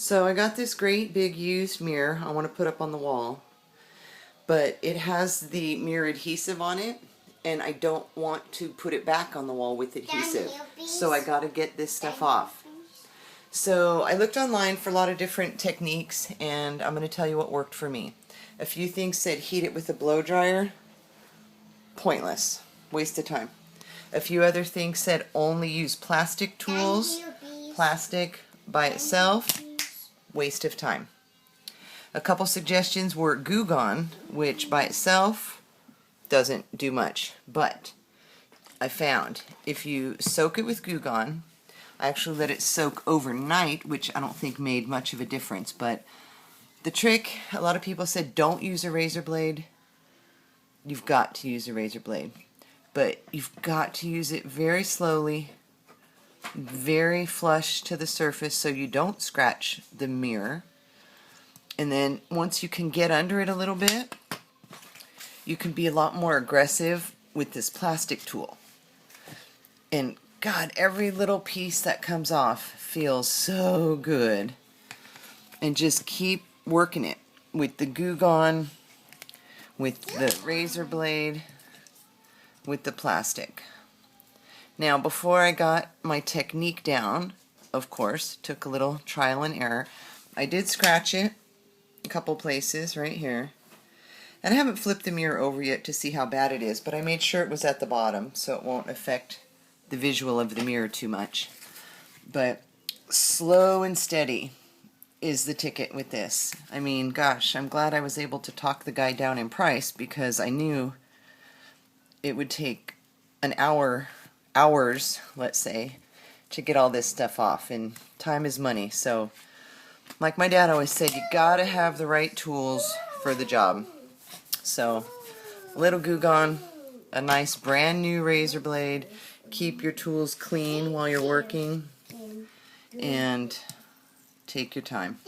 So I got this great big used mirror I want to put up on the wall, but it has the mirror adhesive on it, and I don't want to put it back on the wall with adhesive. So I got to get this stuff off. So I looked online for a lot of different techniques, and I'm going to tell you what worked for me. A few things said heat it with a blow dryer. Pointless. Waste of time. A few other things said only use plastic tools. Plastic by itself. Waste of time. A couple suggestions were Goo Gone, which by itself doesn't do much, but I found if you soak it with Goo Gone, I actually let it soak overnight, which I don't think made much of a difference, but the trick, a lot of people said don't use a razor blade. You've got to use a razor blade, but you've got to use it very slowly, very flush to the surface so you don't scratch the mirror. And then once you can get under it a little bit, you can be a lot more aggressive with this plastic tool. And God, every little piece that comes off feels so good. And just keep working it with the Goo Gone, with the razor blade, with the plastic. Now, before I got my technique down, of course, took a little trial and error, I did scratch it a couple places right here. And I haven't flipped the mirror over yet to see how bad it is, but I made sure it was at the bottom so it won't affect the visual of the mirror too much. But slow and steady is the ticket with this. I mean, gosh, I'm glad I was able to talk the guy down in price, because I knew it would take an hours, let's say, to get all this stuff off, and time is money. So like my dad always said, you gotta have the right tools for the job. So a little Goo Gone, a nice brand new razor blade, keep your tools clean while you're working, and take your time.